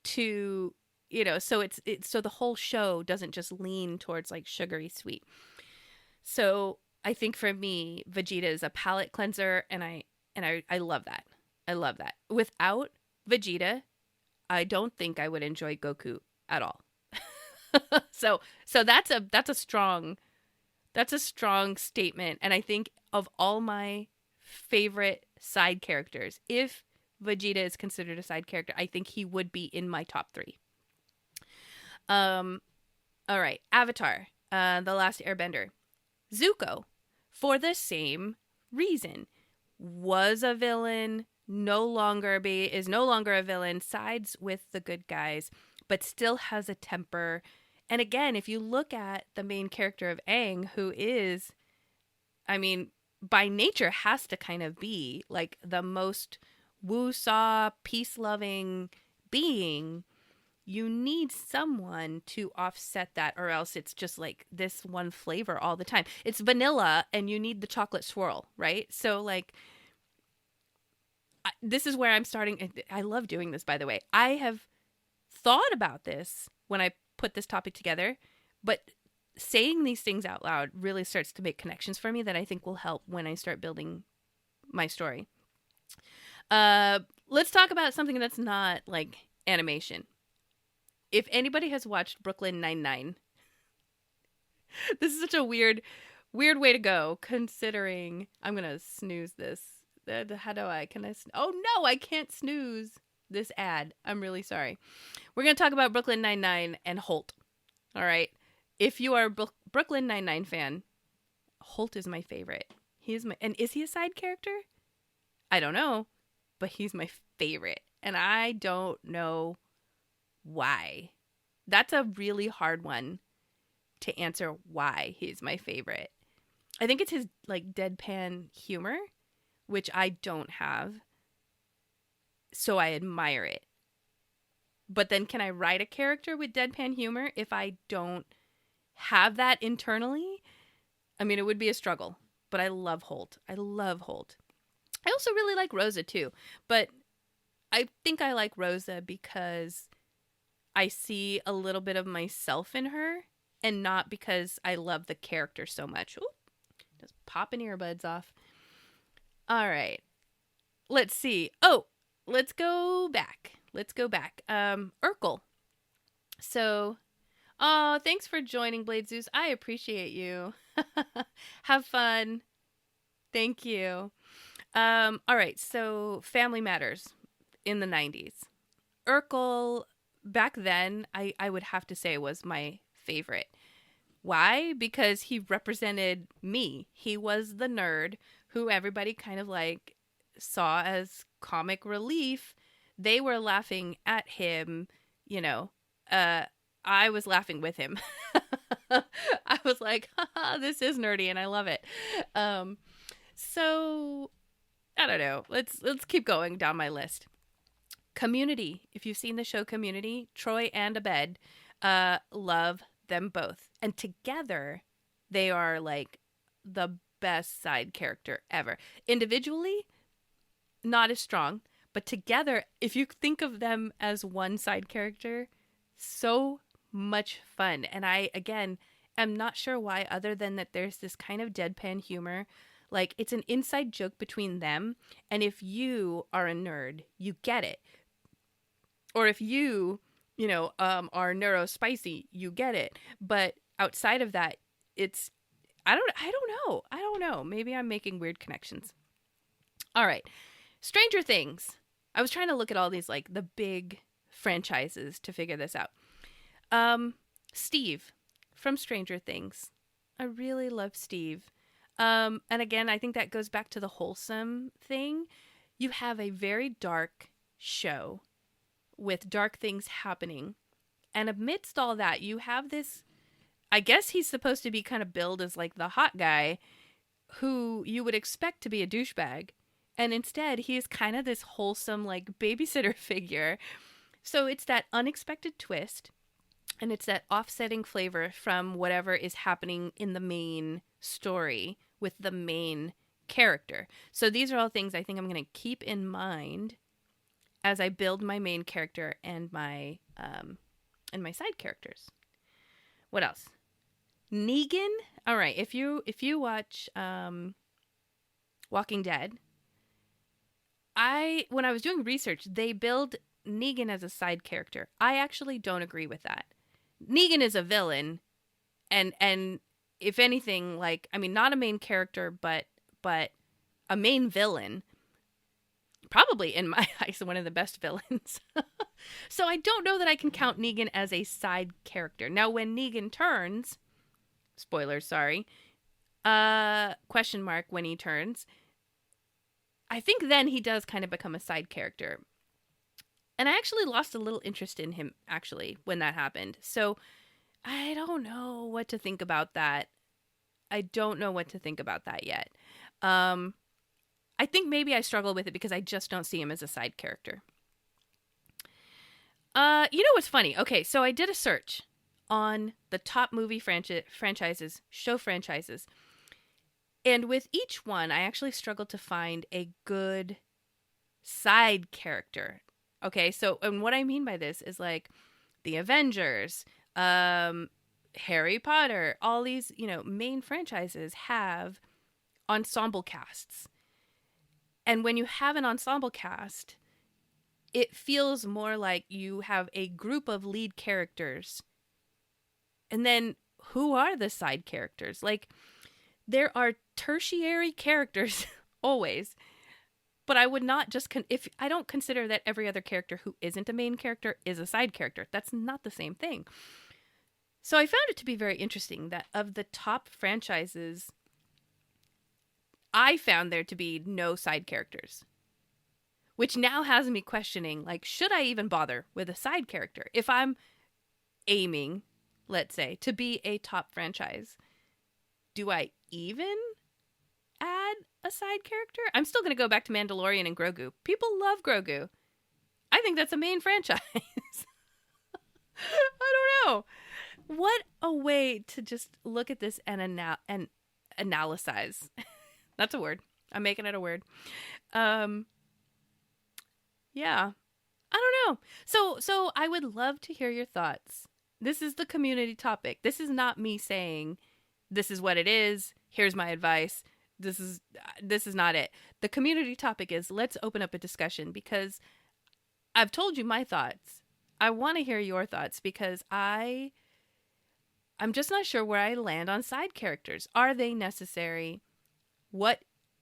S1: to, you know, so it's so the whole show doesn't just lean towards like sugary sweet. So I think for me, Vegeta is a palate cleanser, and I love that. I love that. Without Vegeta, I don't think I would enjoy Goku at all. So that's a strong statement, and I think of all my favorite side characters, if Vegeta is considered a side character, I think he would be in my top 3. All right, Avatar, The Last Airbender. Zuko, for the same reason, was a villain, is no longer a villain, sides with the good guys, but still has a temper. And again, if you look at the main character of Aang, who is, I mean, by nature has to kind of be like the most woo-saw, peace-loving being, you need someone to offset that, or else it's just like this one flavor all the time. It's vanilla and you need the chocolate swirl, right? So like, this is where I'm starting. I love doing this, by the way. I have thought about this when I put this topic together, but saying these things out loud really starts to make connections for me that I think will help when I start building my story. Let's talk about something that's not like animation. If anybody has watched Brooklyn Nine-Nine, this is such a weird way to go, considering I'm going to snooze this. How do I, oh no, I can't snooze this ad. I'm really sorry. We're going to talk about Brooklyn Nine-Nine and Holt. All right. If you are a Brooklyn Nine-Nine fan, Holt is my favorite. And is he a side character? I don't know, but he's my favorite. And I don't know why. That's a really hard one to answer why he's my favorite. I think it's his like deadpan humor, which I don't have. So I admire it. But then can I write a character with deadpan humor if I don't have that internally? I mean, it would be a struggle, but I love Holt. I also really like Rosa too, but I think I like Rosa because I see a little bit of myself in her and not because I love the character so much. Ooh, just popping earbuds off. All right. Let's see. Oh, let's go back. Urkel. So, oh, thanks for joining, Blade Zeus. I appreciate you. Have fun. Thank you. All right. So, Family Matters in the 90s. Urkel, back then, I would have to say was my favorite. Why? Because he represented me. He was the nerd who everybody kind of like saw as comic relief. They were laughing at him, you know. I was laughing with him. I was like, haha, this is nerdy and I love it. So I don't know. Let's keep going down my list. Community. If you've seen the show Community, Troy and Abed, love them both. And together they are like the best side character ever. Individually, not as strong, but together, if you think of them as one side character, so much fun. And I, again, am not sure why, other than that there's this kind of deadpan humor. Like, it's an inside joke between them. And if you are a nerd, you get it. Or if you are neurospicy, you get it. But outside of that, it's, I don't know. Maybe I'm making weird connections. All right. Stranger Things. I was trying to look at all these, like, the big franchises to figure this out. Steve from Stranger Things. I really love Steve. And again, I think that goes back to the wholesome thing. You have a very dark show with dark things happening. And amidst all that, you have this, I guess he's supposed to be kind of billed as like the hot guy who you would expect to be a douchebag. And instead, he is kind of this wholesome, like, babysitter figure. So it's that unexpected twist, and it's that offsetting flavor from whatever is happening in the main story with the main character. So these are all things I think I'm going to keep in mind as I build my main character and my side characters. What else? Negan. All right. If you watch Walking Dead, when I was doing research, they build Negan as a side character. I actually don't agree with that. Negan is a villain, and if anything, like, I mean, not a main character, but a main villain. Probably, in my eyes, one of the best villains. So I don't know that I can count Negan as a side character. Now, when Negan turns, spoilers, sorry, question mark when he turns, I think then he does kind of become a side character. And I actually lost a little interest in him, actually, when that happened. So I don't know what to think about that. I don't know what to think about that yet. I think maybe I struggle with it because I just don't see him as a side character. You know what's funny? Okay, so I did a search on the top movie franchises, show franchises. And with each one, I actually struggled to find a good side character. Okay, so and what I mean by this is like the Avengers, Harry Potter, all these, main franchises have ensemble casts. And when you have an ensemble cast, it feels more like you have a group of lead characters. And then who are the side characters? Like, there are tertiary characters always. But I would not just, if I don't consider that every other character who isn't a main character is a side character. That's not the same thing. So I found it to be very interesting that of the top franchises, I found there to be no side characters. Which now has me questioning, like, should I even bother with a side character? If I'm aiming, let's say, to be a top franchise, do I even add a side character? I'm still going to go back to Mandalorian and Grogu. People love Grogu. I think that's a main franchise. I don't know. What a way to just look at this and analyze. That's a word. I'm making it a word. Yeah. I don't know. So I would love to hear your thoughts. This is the community topic. This is not me saying this is what it is. Here's my advice. This is not it. The community topic is let's open up a discussion because I've told you my thoughts. I want to hear your thoughts because I'm just not sure where I land on side characters. Are they necessary? What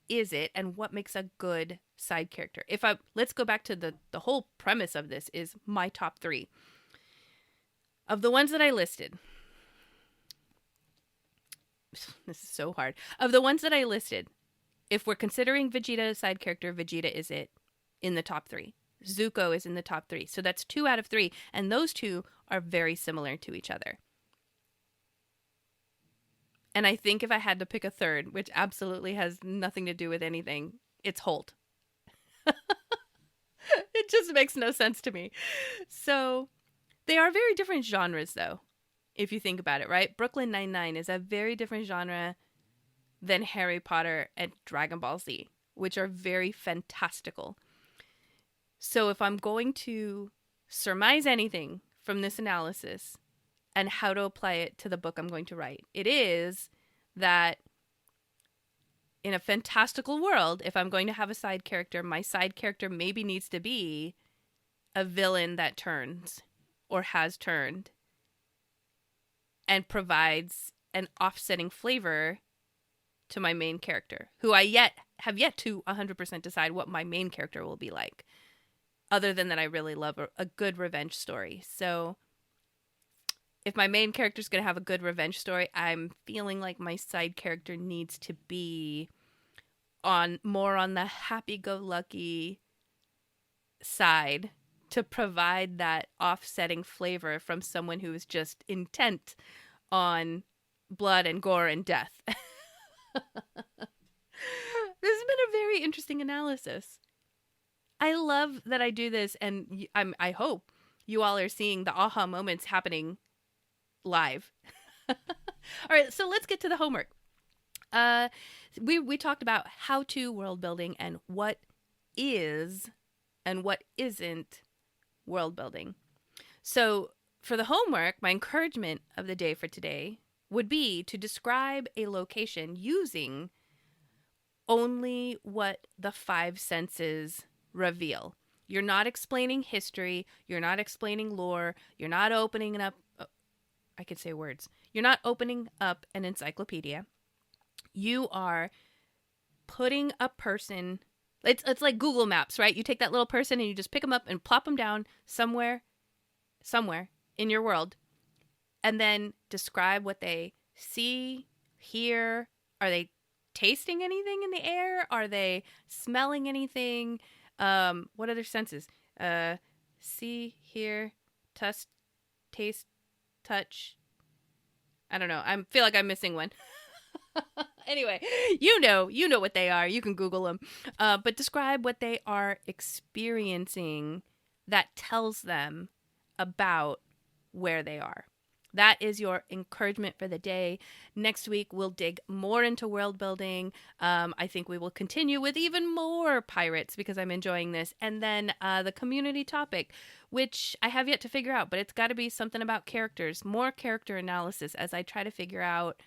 S1: is it and what makes a good side character? Let's go back to the whole premise of this is my top 3. Of the ones that I listed. This is so hard. Of the ones that I listed, if we're considering Vegeta a side character, Vegeta is in the top 3. Zuko is in the top 3. So that's 2 out of 3. And those 2 are very similar to each other. And I think if I had to pick a third, which absolutely has nothing to do with anything, it's Holt. It just makes no sense to me. So they are very different genres, though, if you think about it, right? Brooklyn Nine-Nine is a very different genre than Harry Potter and Dragon Ball Z, which are very fantastical. So if I'm going to surmise anything from this analysis and how to apply it to the book I'm going to write, it is that in a fantastical world, if I'm going to have a side character, my side character maybe needs to be a villain that turns or has turned and provides an offsetting flavor to my main character, who I have yet to 100% decide what my main character will be like, other than that I really love a good revenge story. So if my main character is going to have a good revenge story, I'm feeling like my side character needs to be more on the happy-go-lucky side to provide that offsetting flavor from someone who is just intent on blood and gore and death. This has been a very interesting analysis. I love that I do this, and I hope you all are seeing the aha moments happening live. All right, so let's get to the homework. We talked about how to world building and what is and what isn't world building. So for the homework, my encouragement of the day for today would be to describe a location using only what the 5 senses reveal. You're not explaining history. You're not explaining lore. You're not opening up. I could say words. You're not opening up an encyclopedia. You are putting a person. It's like Google Maps, right? You take that little person and you just pick them up and plop them down somewhere in your world, and then describe what they see, hear. Are they tasting anything in the air? Are they smelling anything? What other senses? see, hear, taste, touch. I don't know. I feel like I'm missing one. Anyway, you know what they are. You can Google them. But describe what they are experiencing that tells them about where they are. That is your encouragement for the day. Next week, we'll dig more into world building. I think we will continue with even more pirates because I'm enjoying this. And then the community topic, which I have yet to figure out, but it's got to be something about characters, more character analysis as I try to figure out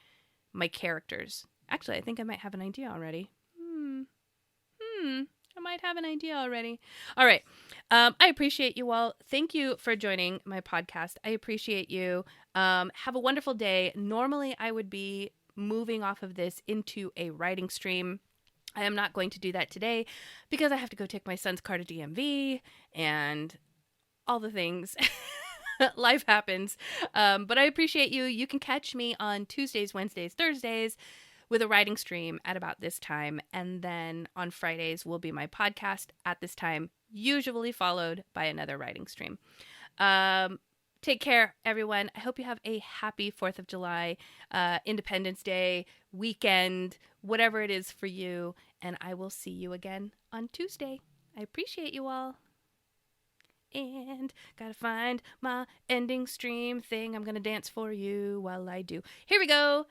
S1: my characters. Actually, I think I might have an idea already. I might have an idea already. All right. I appreciate you all. Thank you for joining my podcast. I appreciate you. Have a wonderful day. Normally, I would be moving off of this into a writing stream. I am not going to do that today because I have to go take my son's car to DMV and all the things. Life happens. But I appreciate you. You can catch me on Tuesdays, Wednesdays, Thursdays with a writing stream at about this time. And then on Fridays will be my podcast at this time, usually followed by another writing stream. Take care, everyone. I hope you have a happy 4th of July, Independence Day, weekend, whatever it is for you. And I will see you again on Tuesday. I appreciate you all. And gotta find my ending stream thing. I'm gonna dance for you while I do. Here we go.